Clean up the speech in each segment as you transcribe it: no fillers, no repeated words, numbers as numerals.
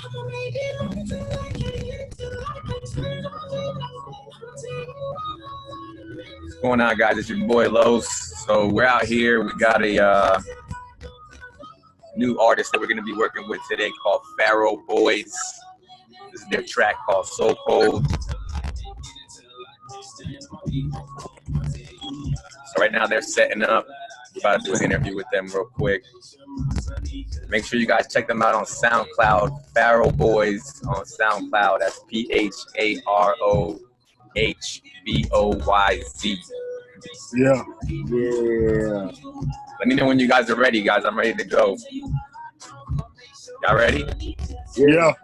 What's going on, guys? It's your boy Los. So we're out here. We got a new artist that we're going to be working with today called Pharohboyz. This is their track called So Cold. So right now they're setting up. About to do an interview with them real quick. Make sure you guys check them out on SoundCloud. Pharohboyz on SoundCloud. That's Pharohboyz. Yeah. Let me know when you guys are ready, guys. I'm ready to go. Y'all ready? Yeah.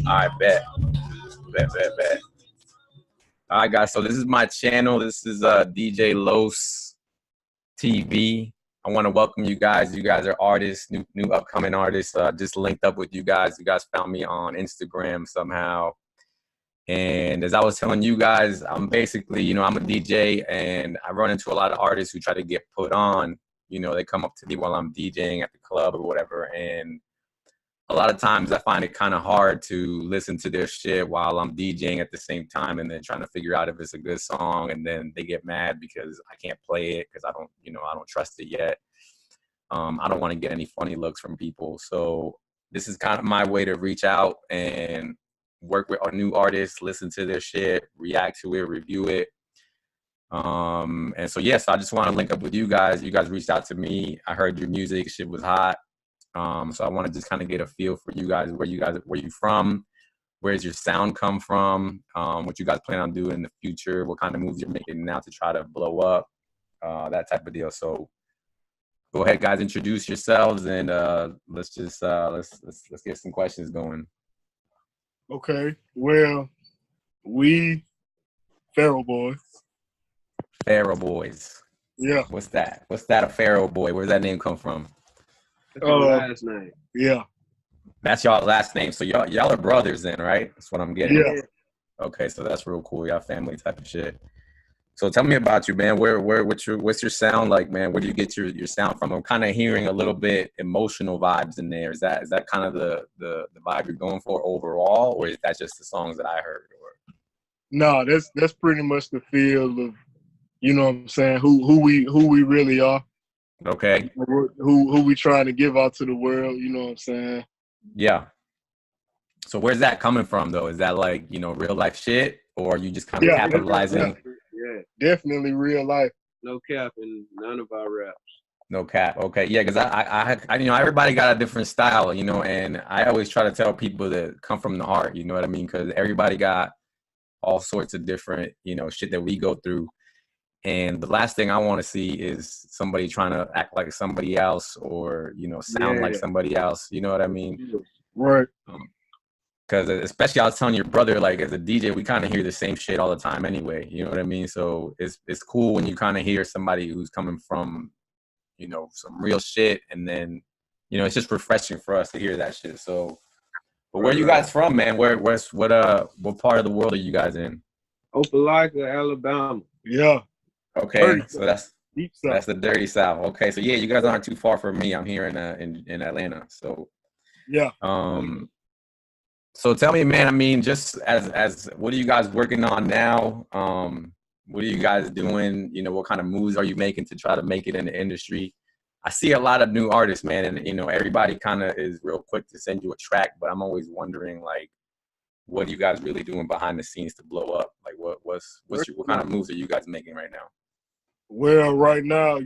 All right, bet. All right, guys. So this is my channel. This is DJ Los TV. I want to welcome you guys. You guys are artists, new upcoming artists. Just linked up with you guys. You guys found me on Instagram somehow. And as I was telling you guys, I'm basically, I'm a DJ, and I run into a lot of artists who try to get put on. They come up to me while I'm DJing at the club or whatever. And a lot of times I find it kind of hard to listen to their shit while I'm DJing at the same time, and then trying to figure out if it's a good song, and then they get mad because I can't play it because I don't trust it yet. I don't want to get any funny looks from people. So this is kind of my way to reach out and work with a new artist, listen to their shit, react to it, review it. And so yes, I just want to link up with you guys. You guys reached out to me. I heard your music, shit was hot. So I want to just kind of get a feel for you guys, where you from, where's your sound come from, what you guys plan on doing in the future, what kind of moves you're making now to try to blow up, that type of deal. So go ahead, guys, introduce yourselves, and let's just let's get some questions going. Okay. Well, we Pharohboyz. Pharohboyz. Yeah. What's that? What's that? A Pharohboy? Where's that name come from? Last name. Yeah. That's y'all last name. So y'all are brothers then, right? That's what I'm getting. Yeah. Okay, so that's real cool. Y'all family type of shit. So tell me about you, man. What's your sound like, man? Where do you get your sound from? I'm kind of hearing a little bit emotional vibes in there. Is that kind of the vibe you're going for overall, or is that just the songs that I heard? Or No, that's pretty much the feel of, you know what I'm saying, who we really are. Okay. Who we trying to give out to the world, you know what I'm saying? Yeah. So where's that coming from, though? Is that like, real life shit, or are you just kind of capitalizing? Yeah. Definitely real life. No cap in none of our raps. No cap. Okay. Yeah, because I everybody got a different style, and I always try to tell people that come from the heart, you know what I mean? Because everybody got all sorts of different, shit that we go through. And the last thing I want to see is somebody trying to act like somebody else, or, sound like somebody else. You know what I mean? Right. Because especially I was telling your brother, like as a DJ, we kind of hear the same shit all the time anyway. You know what I mean? So it's cool when you kind of hear somebody who's coming from, some real shit. And then, it's just refreshing for us to hear that shit. So, but where are you guys from, man? What part of the world are you guys in? Opelika, Alabama. Yeah. Okay, so that's Deep South. That's the dirty South. Okay, so yeah, you guys aren't too far from me. I'm here in Atlanta. So yeah. So tell me, man. I mean, just as what are you guys working on now? What are you guys doing? What kind of moves are you making to try to make it in the industry? I see a lot of new artists, man, and everybody kind of is real quick to send you a track, but I'm always wondering, like, what are you guys really doing behind the scenes to blow up? Like, what kind of moves are you guys making right now? Well, right now,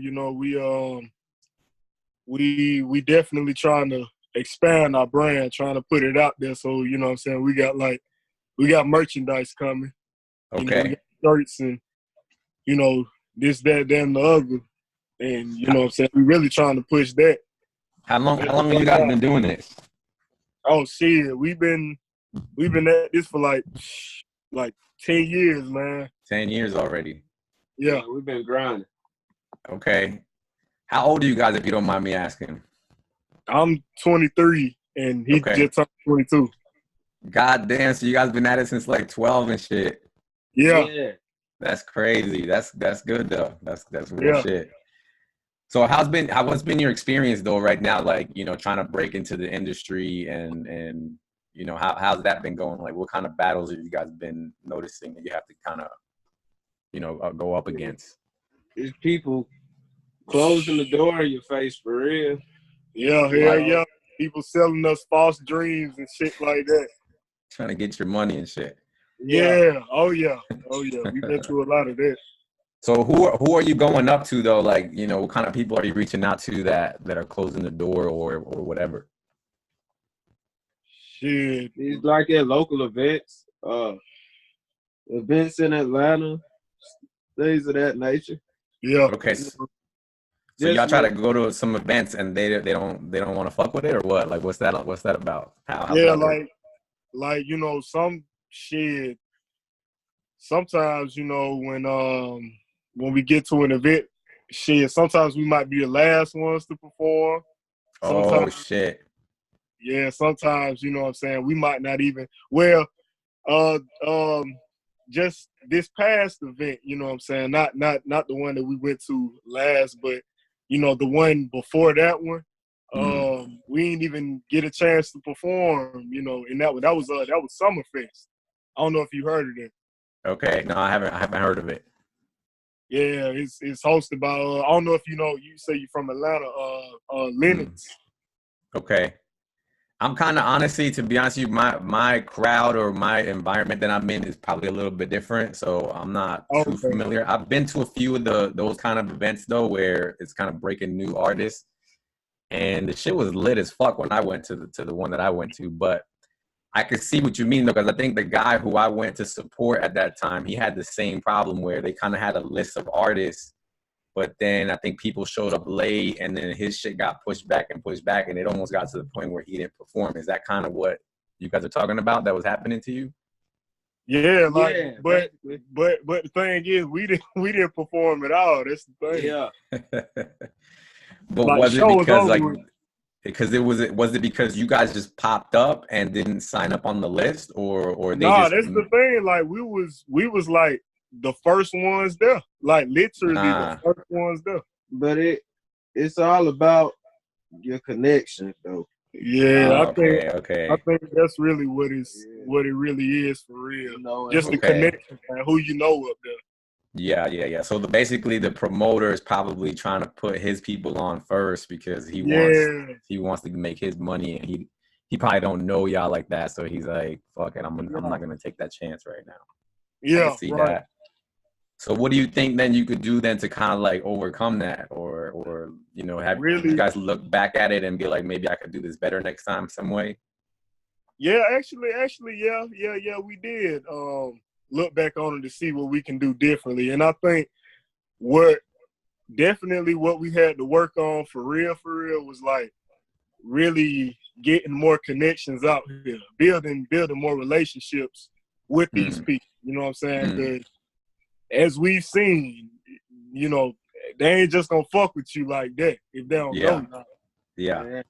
we definitely trying to expand our brand, trying to put it out there. So, you know what I'm saying, we got merchandise coming. Okay. We got shirts and, this, that, and the other. And, you know what I'm saying, we really trying to push that. How long have you guys been doing this? Oh, shit. We've been at this for like 10 years, man. 10 years already. Yeah. We've been grinding. Okay. How old are you guys, if you don't mind me asking? I'm 23, and he just turned 22. God damn, so you guys been at it since like 12 and shit. Yeah. That's crazy. That's good though. That's real shit. So what's been your experience though right now? Like, you know, trying to break into the industry and you know, how's that been going? Like, what kind of battles have you guys been noticing that you have to kind of, you know, go up against? It's people closing the door in your face for real. Yeah, hell yeah. People selling us false dreams and shit like that. Trying to get your money and shit. Yeah. Oh yeah. We've been through a lot of that. So who are you going up to though? Like, you know, what kind of people are you reaching out to that are closing the door or whatever? Shit. It's like at local events, events in Atlanta, things of that nature. Yeah. Okay. So y'all try to go to some events and they don't want to fuck with it or what? Like what's that about? How's Yeah, that work? like you know, some shit. Sometimes, you know, when we get to an event, shit, sometimes we might be the last ones to perform. Sometimes, Oh shit. yeah, sometimes, you know what I'm saying, we might not even, well, uh, um, just this past event, you know what I'm saying, not the one that we went to last, but, you know, the one before that one, we didn't even get a chance to perform, you know, and that was Summerfest. I don't know if you heard of that. Okay. No, I haven't heard of it. Yeah, it's hosted by I don't know if you know. You say you're from Atlanta. Lennox. Okay. I'm kind of honestly, to be honest with you, my crowd or my environment that I'm in is probably a little bit different. So I'm not too familiar. I've been to a few of those kind of events though, where it's kind of breaking new artists, and the shit was lit as fuck when I went to the one that I went to. But I could see what you mean though, because I think the guy who I went to support at that time, he had the same problem where they kind of had a list of artists, but then I think people showed up late, and then his shit got pushed back, and it almost got to the point where he didn't perform. Is that kind of what you guys are talking about that was happening to you? Yeah, but the thing is, we didn't perform at all. That's the thing. Yeah. But like, was it because was it because you guys just popped up and didn't sign up on the list, or they just? That's the thing. Like we was like the first ones there, like literally the first ones there. But it's all about your connection, though. Yeah, I think that's really what it really is for real. Just the connection and who you know up there. Yeah. So basically, the promoter is probably trying to put his people on first because he wants to make his money, and he probably don't know y'all like that. So he's like, "Fuck it, I'm not gonna take that chance right now." Yeah, I can see that. So what do you think then you could do then to kind of like overcome that, or you know, have you guys look back at it and be like, maybe I could do this better next time some way? Yeah, actually, yeah, we did. Look back on it to see what we can do differently. And I think what we had to work on for real was like really getting more connections out here, building more relationships with these people. You know what I'm saying? 'Cause as we've seen, you know, they ain't just gonna fuck with you like that if they don't know you. Yeah.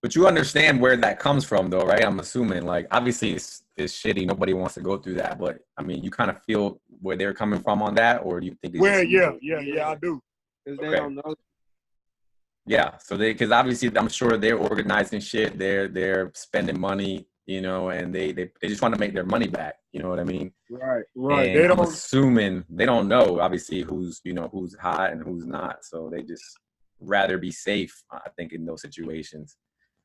But you understand where that comes from, though, right? I'm assuming, like, obviously it's shitty. Nobody wants to go through that, but I mean, you kind of feel where they're coming from on that, or do you think? Well, yeah, I do. Because they don't know. Yeah, so because obviously I'm sure they're organizing shit. They're spending money, you know, and they just want to make their money back. You know what I mean? Right. And I'm assuming they don't know, obviously, who's hot and who's not. So they just rather be safe, I think, in those situations.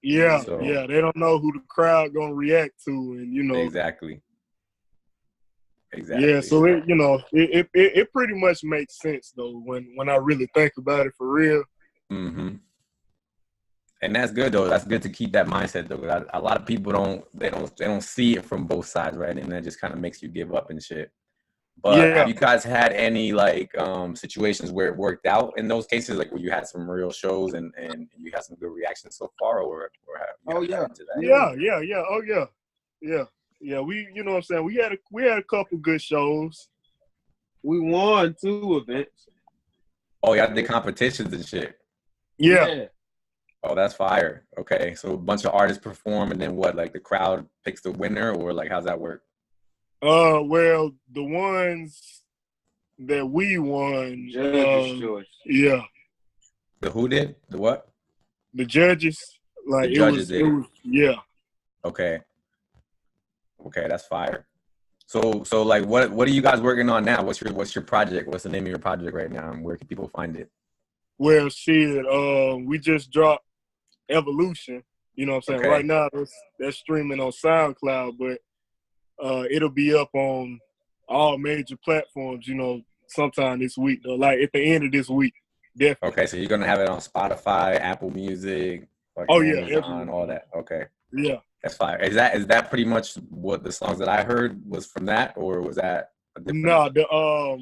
Yeah, they don't know who the crowd gonna react to, and you know exactly. Yeah, so it pretty much makes sense though when I really think about it for real. Mm-hmm. And that's good though. That's good to keep that mindset though. A lot of people don't see it from both sides, right? And that just kind of makes you give up and shit. But have you guys had any like situations where it worked out in those cases, like where you had some real shows and you had some good reactions so far, or have you into that? Yeah. We, you know what I'm saying, we had a couple good shows. We won 2 events. Oh, y'all did competitions and shit. Yeah. Oh, that's fire. Okay, so a bunch of artists perform, and then what? Like the crowd picks the winner, or like how's that work? Well, the ones that we won, judge's choice. Yeah. The who did? The what? The judges, The like judges did it. yeah. Okay. Okay, that's fire. So like what are you guys working on now? What's your project? What's the name of your project right now? And where can people find it? Well, shit, we just dropped Evolution. You know what I'm saying? Okay. Right now, that's streaming on SoundCloud, but it'll be up on all major platforms, you know, sometime this week, though. Like at the end of this week, definitely. Okay, so you're gonna have it on Spotify, Apple Music, Oh fucking yeah, Amazon, everywhere. all that. Okay. Yeah. That's fire. Is that pretty much what the songs that I heard was from that, or was that a different? No,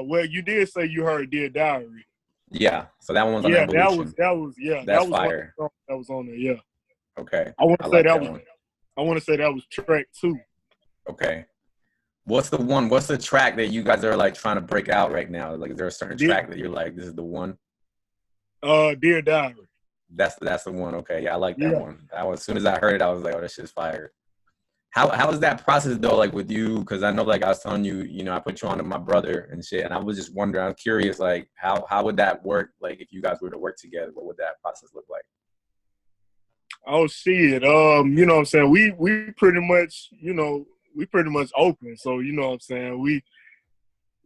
well, you did say you heard Dear Diary. Yeah. So that one was on Yeah, Evolution. that was yeah, That's that was one of fire. the songs that was on there. Yeah, Okay. I want I to say like that that was. one. I want to say that was track 2. Okay. What's the track that you guys are like trying to break out right now? Like, is there a certain track that you're like, this is the one? Dear Diary. That's the one. Okay. Yeah, I like that Yeah. one. As soon as I heard it, I was like, oh, this shit's fire. How is that process though, like with you? Because I know, like I was telling you, I put you on to my brother and shit, and I was just wondering, I'm curious, like how would that work? Like if you guys were to work together, what would that process look like? Oh shit. You know what I'm saying? We pretty much, we pretty much open. So you know what I'm saying?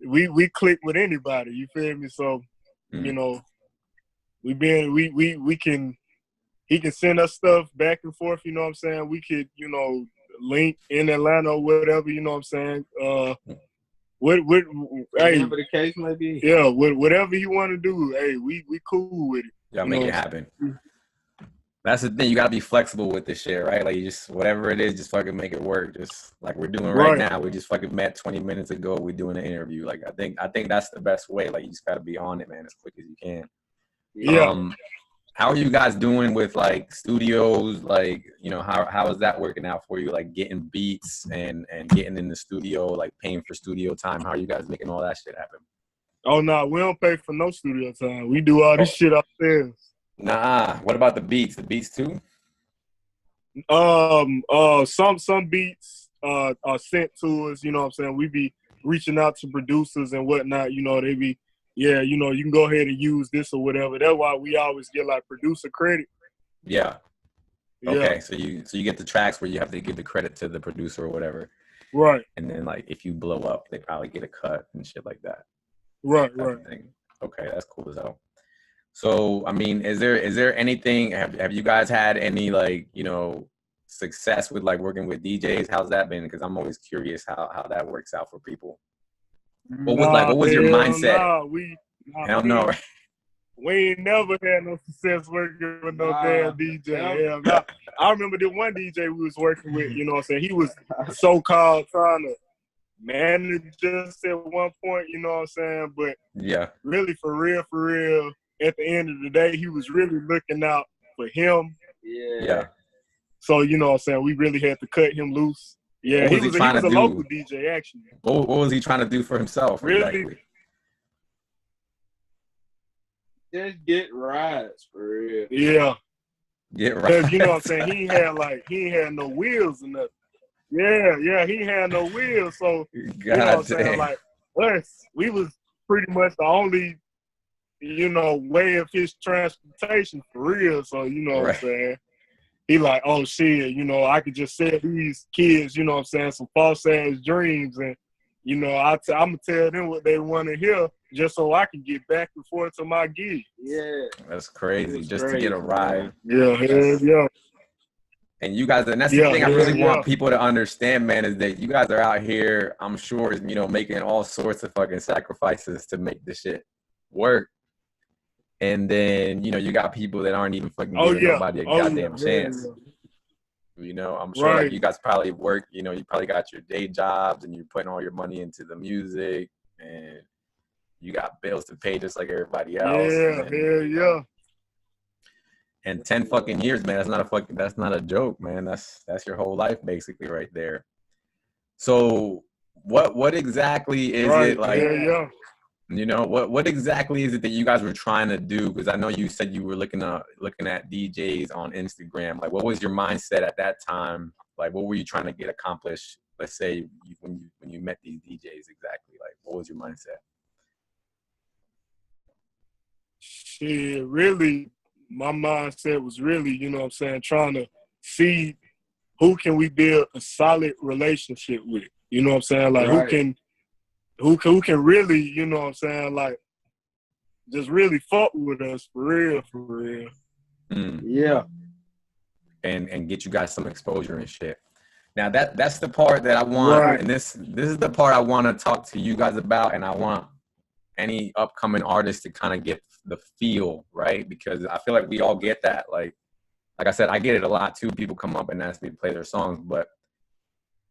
We click with anybody, you feel me? So, you know, we can he can send us stuff back and forth, you know what I'm saying? We could, link in Atlanta or whatever, you know what I'm saying? Hey, Whatever the case may be. yeah, whatever you want to do, hey, we cool with it. Y'all make it happen. That's the thing. You gotta be flexible with this shit, right? Like you just whatever it is, just fucking make it work. Just like we're doing right now. We just fucking met 20 minutes ago. We're doing an interview. Like I think that's the best way. Like you just gotta be on it, man, as quick as you can. Yeah. How are you guys doing with like studios? Like, how is that working out for you? Like getting beats and getting in the studio, like paying for studio time. How are you guys making all that shit happen? Oh no, we don't pay for no studio time. We do all this shit ourselves. Nah. What about the beats? The beats too? Some beats are sent to us, you know what I'm saying? We be reaching out to producers and whatnot, they be, yeah, you can go ahead and use this or whatever. That's why we always get like producer credit. Yeah. Okay, yeah. so you get the tracks where you have to give the credit to the producer or whatever. Right. And then like if you blow up, they probably get a cut and shit like that. Right, right. Okay, that's cool as hell. So, I mean, is there anything, have you guys had any like, success with like working with DJs? How's that been? Because I'm always curious how that works out for people. What was your mindset? Hell no. We ain't never had no success working with no damn DJ. Yeah, I remember the one DJ we was working with, you know what I'm saying? He was so-called trying to manage us at one point, you know what I'm saying? But yeah, really, for real, at the end of the day, he was really looking out for him. Yeah. So, you know what I'm saying? We really had to cut him loose. Yeah, he was a local DJ, actually. What was he trying to do for himself? Really? Exactly? Just get rides, for real. Yeah. Get rides. Because, you know what I'm saying? He ain't had no wheels or nothing. Yeah, he had no wheels. So, you know what I'm saying? Like, us, we was pretty much the only, way of his transportation for real. So, you know what I'm saying? He like, oh shit, I could just sell these kids, you know what I'm saying, some false ass dreams. And, I'm going to tell them what they want to hear just so I can get back and forth to my gig. Yeah. That's crazy. Just to get a ride. Yeah. And you guys, and that's the thing I really want people to understand, man, is that you guys are out here, I'm sure, making all sorts of fucking sacrifices to make this shit work. And then, you got people that aren't even fucking giving nobody a goddamn chance. I'm sure like you guys probably work, you probably got your day jobs and you're putting all your money into the music and you got bills to pay just like everybody else. Yeah. And 10 fucking years, man, that's not a joke, man. That's your whole life basically right there. So what exactly is it like? Yeah. What exactly is it that you guys were trying to do? Because I know you said you were looking at DJs on Instagram. Like, what was your mindset at that time? Like, what were you trying to get accomplished? Let's say when you met these DJs exactly. Like, what was your mindset? Shit, really, my mindset was really, you know what I'm saying, trying to see who can we build a solid relationship with. You know what I'm saying? Like who can really, you know what I'm saying, like just really fuck with us for real, for real. Yeah. And get you guys some exposure and shit. Now that's the part that I want, Right. and this is the part I want to talk to you guys about, and I want any upcoming artists to kind of get the feel, right? Because I feel like we all get that. Like I said, I get it a lot too. People come up and ask me to play their songs, but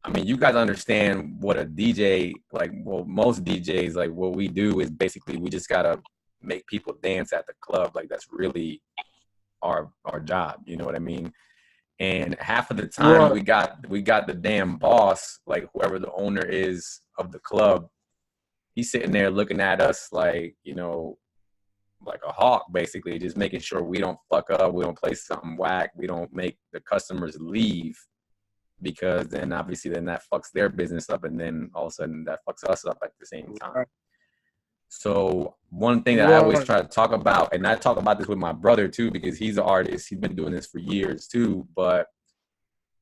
I mean, you guys understand what a DJ, like, well, most DJs, like what we do is basically we just gotta make people dance at the club. Like that's really our job. You know what I mean? And half of the time we got the damn boss, like whoever the owner is of the club, he's sitting there looking at us like, you know, like a hawk, basically, just making sure we don't fuck up, we don't play something whack, we don't make the customers leave, because then obviously then that fucks their business up, and then all of a sudden that fucks us up at the same time. So one thing that I always try to talk about, and I talk about this with my brother too, because he's an artist, he's been doing this for years too, but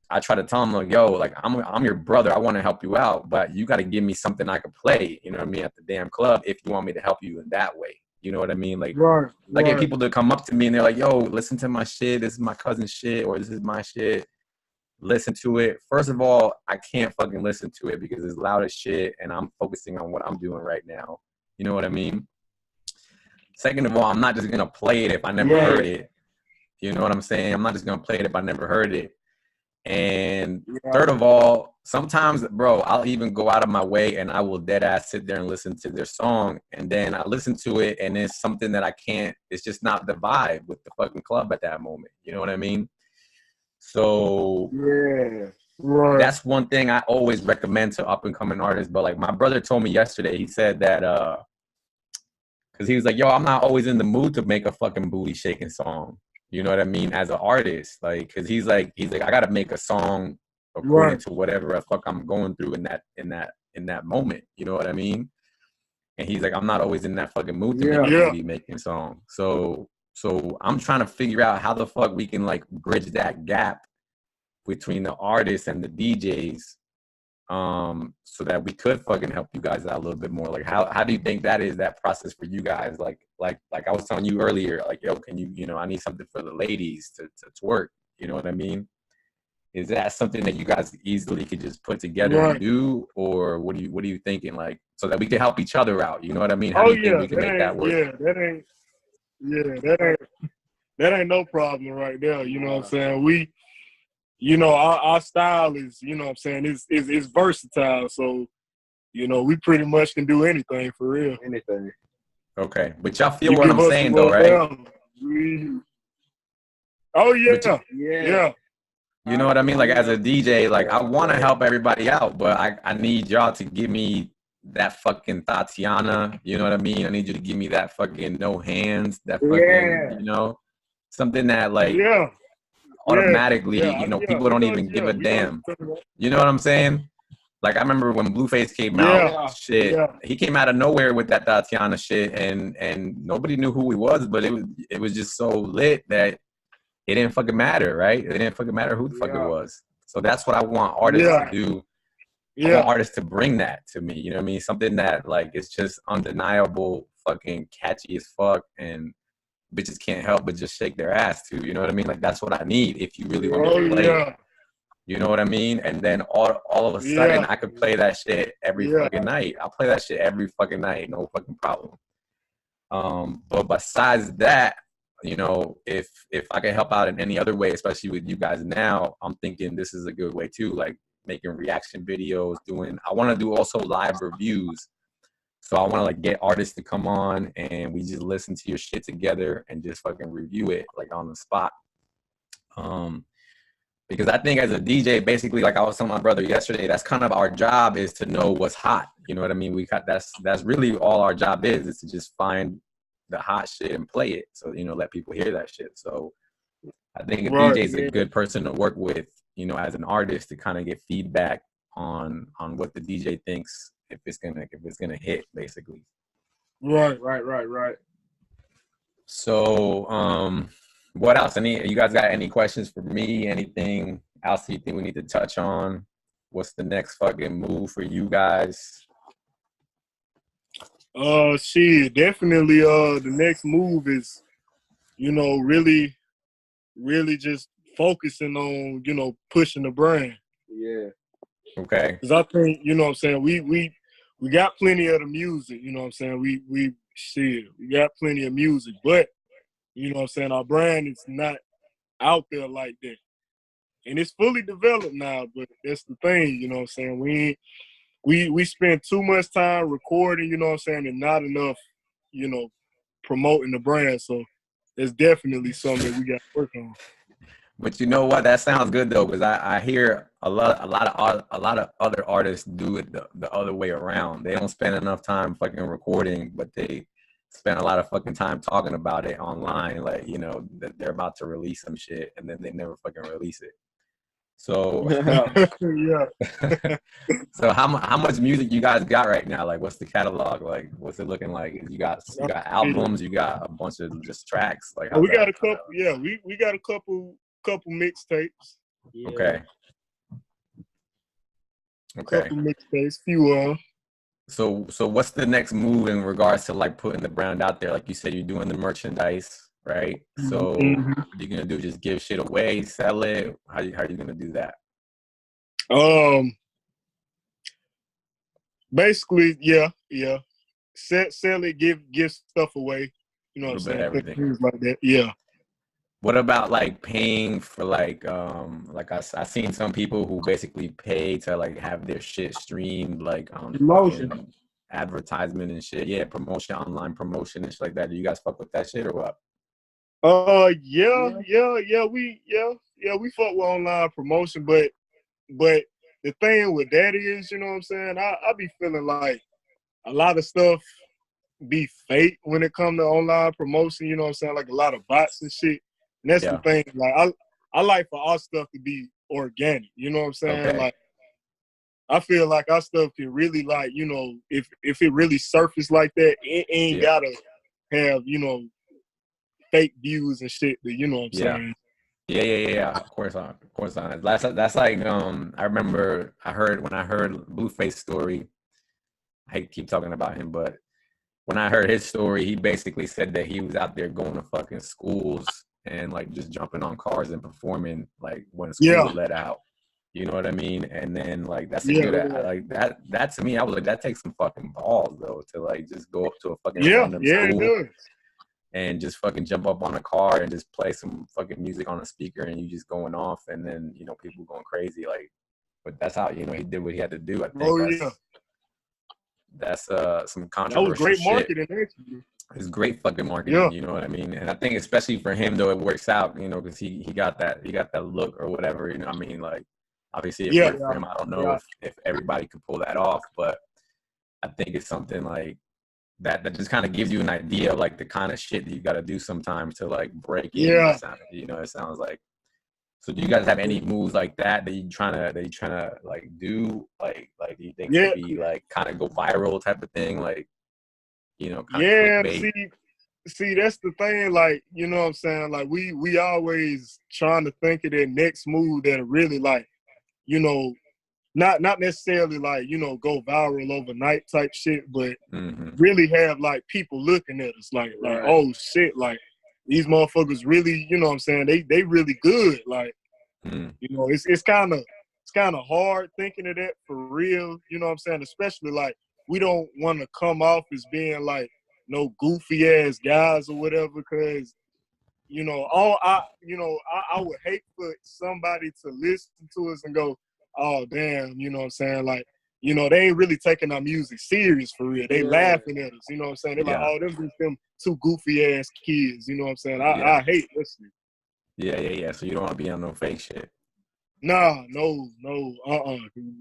I try to tell him like, yo, like I'm your brother, I want to help you out, but you got to give me something I could play, you know what I mean, at the damn club if you want me to help you in that way. You know what I mean? Like, I get people to come up to me and they're like, yo, listen to my shit, this is my cousin's shit, or this is my shit. Listen to it. First of all, I can't fucking listen to it because it's loud as shit and I'm focusing on what I'm doing right now. You know what I mean? Second of all, I'm not just going to play it if I never heard it. You know what I'm saying? I'm not just going to play it if I never heard it. And third of all, sometimes, bro, I'll even go out of my way and I will dead ass sit there and listen to their song. And then I listen to it and it's something that I can't, it's just not the vibe with the fucking club at that moment. You know what I mean? So that's one thing I always recommend to up and coming artists. But like my brother told me yesterday, he said that, cause he was like, yo, I'm not always in the mood to make a fucking booty shaking song. You know what I mean? As an artist, like, cause he's like, I gotta make a song according to whatever the fuck I'm going through in that moment. You know what I mean? And he's like, I'm not always in that fucking mood to make a booty making song. So I'm trying to figure out how the fuck we can like bridge that gap between the artists and the DJs, so that we could fucking help you guys out a little bit more. Like, how do you think that process for you guys? Like I was telling you earlier, like, yo, can you know, I need something for the ladies to twerk. You know what I mean? Is that something that you guys easily could just put together and do, or what are you thinking? Like, so that we can help each other out. You know what I mean? How do you think we can make that work? That ain't no problem right there. You know what I'm saying? We, you know, our style is, you know what I'm saying, it's versatile. So, you know, we pretty much can do anything for real. Anything. Okay. But y'all feel what I'm saying though, right? Yeah. You know what I mean? Like as a DJ, like I want to help everybody out, but I need y'all to give me that fucking Tatiana. You know what I mean? I need you to give me that fucking no hands, that fucking, you know, something that like automatically, you know, people don't even give a damn. You know what I'm saying? Like I remember when Blueface came out, he came out of nowhere with that Tatiana shit, and nobody knew who he was, but it was just so lit that it didn't fucking matter, right? It didn't fucking matter who the fuck it was. So that's what I want artists to do. I want artists to bring that to me. You know what I mean? Something that like it's just undeniable, fucking catchy as fuck, and bitches can't help but just shake their ass to. You know what I mean? Like that's what I need if you really want me to play it. You know what I mean? And then all of a sudden I could play that shit every fucking night. I'll play that shit every fucking night, no fucking problem. But besides that, you know, if I can help out in any other way, especially with you guys now, I'm thinking this is a good way too, like making reaction videos, I want to do also live reviews. So I want to like get artists to come on and we just listen to your shit together and just fucking review it like on the spot. Because I think as a DJ, basically, like I was telling my brother yesterday, that's kind of our job, is to know what's hot. You know what I mean? That's really all our job is to just find the hot shit and play it. So, you know, let people hear that shit. So I think a DJ is a good person to work with, you know, as an artist, to kind of get feedback on what the DJ thinks if it's gonna hit, basically. Right. So, what else? You guys got any questions for me? Anything else you think we need to touch on? What's the next fucking move for you guys? Shit, definitely. The next move is, really, really just focusing on, pushing the brand. Yeah. Okay. Because I think, what I'm saying, we got plenty of the music, what I'm saying? We got plenty of music, but, what I'm saying, our brand is not out there like that. And it's fully developed now, but that's the thing, what I'm saying? We spend too much time recording, what I'm saying, and not enough, promoting the brand. So it's definitely something that we got to work on. But you know what? That sounds good though, because I hear a lot of other artists do it the other way around. They don't spend enough time fucking recording, but they spend a lot of fucking time talking about it online, like that they're about to release some shit, and then they never fucking release it. So Yeah. So how much music you guys got right now? Like, what's the catalog? Like, what's it looking like? You got albums? You got a bunch of just tracks? Like, we got a couple. Yeah, we got a couple mixtapes. Yeah. Okay. Couple mixtapes, few. So what's the next move in regards to like putting the brand out there? Like you said, you're doing the merchandise, right? So what are you gonna do? Just give shit away, sell it? How are you gonna do that? Basically, yeah. Sell it, give stuff away. You know what I'm saying? Everything. Things like that. Yeah. What about like paying for like I seen some people who basically pay to like have their shit streamed like on promotion, advertisement and shit. Yeah, promotion, online promotion and shit like that. Do you guys fuck with that shit or what? Yeah. We fuck with online promotion, but the thing with that is, you know what I'm saying? I be feeling like a lot of stuff be fake when it comes to online promotion, you know what I'm saying? Like a lot of bots and shit. And that's the thing. Like I like for our stuff to be organic, you know what I'm saying? Okay. Like I feel like our stuff can really like, if it really surface like that, it ain't gotta have, fake views and shit that, you know what I'm saying? Yeah. Of course not. That's like I remember when I heard Blueface story. I keep talking about him, but when I heard his story, he basically said that he was out there going to fucking schools and like just jumping on cars and performing like when school let out. You know what I mean? And then like that's a good like that to me, I was like, that takes some fucking balls though to like just go up to a fucking random school and just fucking jump up on a car and just play some fucking music on a speaker and you just going off and then people going crazy like, but that's how he did what he had to do. I think that's some controversial that was great marketing, shit. It's great fucking marketing, you know what I mean? And I think especially for him though, it works out, because he got that look or whatever, I mean, like obviously it worked for him. I don't know if everybody could pull that off, but I think it's something like that just kind of gives you an idea of like the kind of shit that you got to do sometimes to like break in. It sounds like. So do you guys have any moves like that you trying to like do like do you think could be like kind of go viral type of thing, like kind of clickbait? See that's the thing, like, you know what I'm saying, like we always trying to think of that next move that really like, not necessarily like, go viral overnight type shit, but really have like people looking at us like oh shit, like these motherfuckers really, you know what I'm saying, they really good. Like, it's kind of hard thinking of that for real, you know what I'm saying? Especially like we don't want to come off as being like no goofy ass guys or whatever, because I would hate for somebody to listen to us and go, oh damn, you know what I'm saying? Like, they ain't really taking our music serious for real. They laughing at us, you know what I'm saying? They're like, oh, them two goofy ass kids, you know what I'm saying? I hate listening. Yeah. So you don't want to be on no fake shit. Nah, no,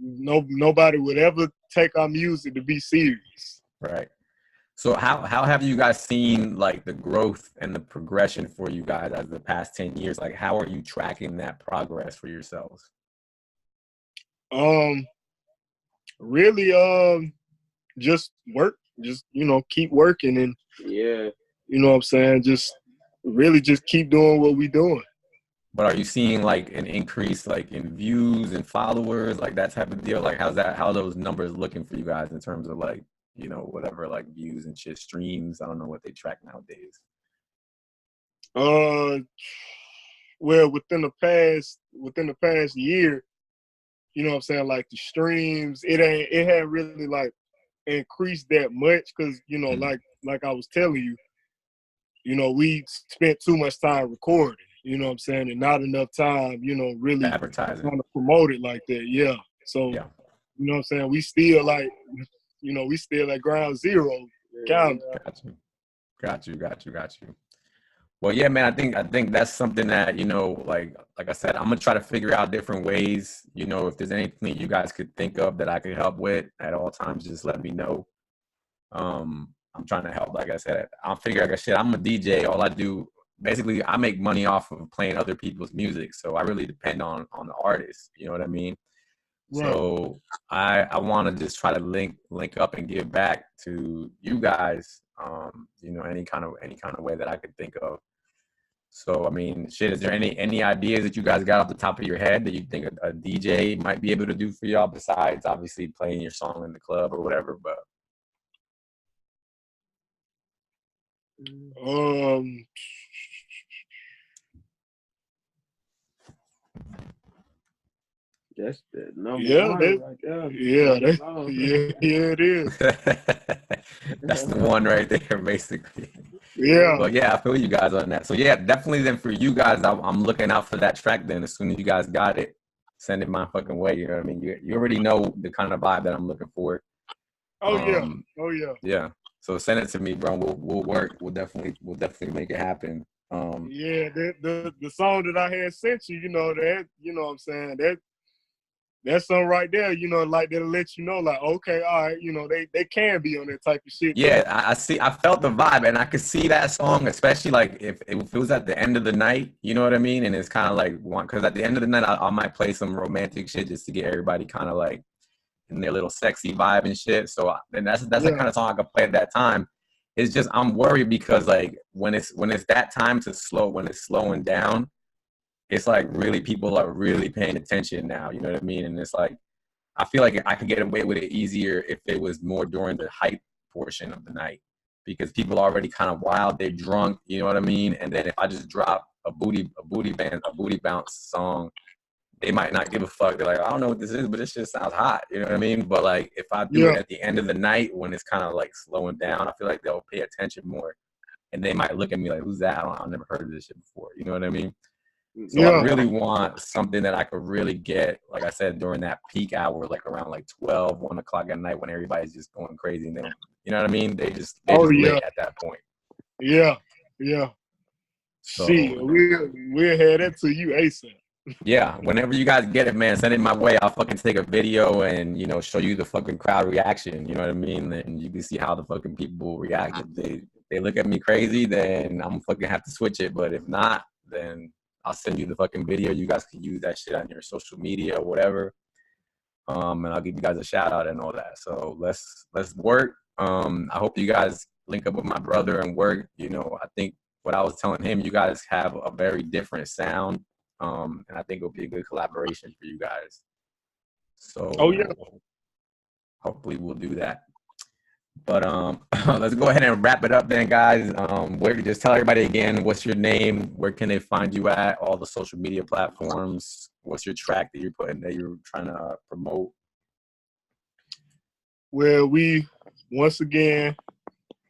nobody would ever take our music to be serious. Right. So how have you guys seen like the growth and the progression for you guys as the past 10 years? Like how are you tracking that progress for yourselves? Really, just work, just keep working and you know what I'm saying, just really just keep doing what we doing. But are you seeing like an increase like in views and followers, like that type of deal? Like how are those numbers looking for you guys in terms of like, you know, whatever, like views and shit, streams? I don't know what they track nowadays. Well, within the past year, you know what I'm saying, like the streams, it hadn't really like increased that much because, you know, like I was telling you, you know, we spent too much time recording, you know what I'm saying, and not enough time, you know, really advertising, trying to promote it like that. Yeah. So, yeah. You know what I'm saying, we still like, you know, we still at ground zero. Count. Got you. Well, yeah, man, I think that's something that, you know, like I said, I'm gonna try to figure out different ways. You know, if there's anything you guys could think of that I could help with at all times, just let me know. I'm trying to help. Like I said, I'll figure out shit. I'm a DJ. All I do, basically, I make money off of playing other people's music. So I really depend on the artist. You know what I mean? Right. So I want to just try to link up and give back to you guys. You know, any kind of way that I could think of. So I mean, shit. Is there any ideas that you guys got off the top of your head that you think a DJ might be able to do for y'all besides obviously playing your song in the club or whatever? But that's the number one right there. Yeah, it is. That's the one right there, basically. Yeah. But yeah, I feel you guys on that. So yeah, definitely then for you guys, I'm looking out for that track then. As soon as you guys got it, send it my fucking way. You know what I mean? You already know the kind of vibe that I'm looking for. Yeah. Yeah. So send it to me, bro. We'll work. We'll definitely make it happen. Yeah, the song that I had sent you, you know, that, you know what I'm saying, that's something right there, you know, like that'll let you know, like, okay, all right, you know, they can be on that type of shit. Yeah, I see. I felt the vibe, and I could see that song, especially like if it was at the end of the night, you know what I mean? And it's kind of like because at the end of the night, I might play some romantic shit just to get everybody kind of like in their little sexy vibe and shit. So and that's the kind of song I could play at that time. It's just I'm worried because like when it's that time to slow, when it's slowing down, it's like really people are really paying attention now. You know what I mean? And it's like I feel like I could get away with it easier if it was more during the hype portion of the night because people are already kind of wild, they're drunk. You know what I mean? And then if I just drop a booty bounce song, they might not give a fuck. They're like, I don't know what this is, but this shit sounds hot. You know what I mean? But like, if I do it at the end of the night when it's kind of like slowing down, I feel like they'll pay attention more, and they might look at me like, "Who's that? I've never heard of this shit before." You know what I mean? So I really want something that I could really get, like I said, during that peak hour, like around like 12, 1 o'clock at night when everybody's just going crazy, and then you know what I mean? They just lit at that point. Yeah. So, see, we'll head that to you ASAP. Yeah, whenever you guys get it, man, send it my way. I'll fucking take a video and, you know, show you the fucking crowd reaction. You know what I mean? And you can see how the fucking people react. If they look at me crazy, then I'm fucking have to switch it. But if not, then I'll send you the fucking video. You guys can use that shit on your social media or whatever. And I'll give you guys a shout out and all that. So let's work. I hope you guys link up with my brother and work. You know, I think what I was telling him, you guys have a very different sound. And I think it'll be a good collaboration for you guys. So hopefully we'll do that. But let's go ahead and wrap it up then, guys. Just tell everybody again, what's your name? Where can they find you at? All the social media platforms. What's your track that you're trying to promote? Well, we once again,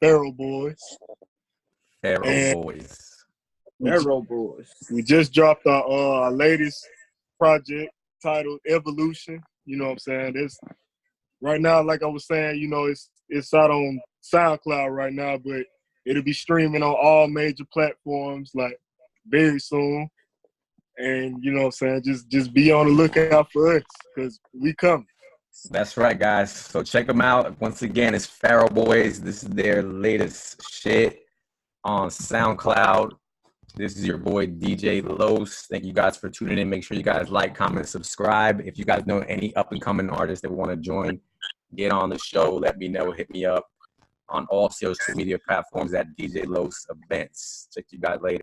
Pharohboyz. Pharohboyz. We just dropped our latest project titled Evolution. You know what I'm saying? It's right now, like I was saying, you know, it's out on SoundCloud right now, but it'll be streaming on all major platforms like very soon. And you know what I'm saying? Just be on the lookout for us because we come. That's right, guys. So check them out. Once again, it's Pharohboyz. This is their latest shit on SoundCloud. This is your boy, DJ Los. Thank you guys for tuning in. Make sure you guys like, comment, subscribe. If you guys know any up-and-coming artists that want to join, get on the show. Let me know. Hit me up on all social media platforms at DJ Los Events. Check you guys later.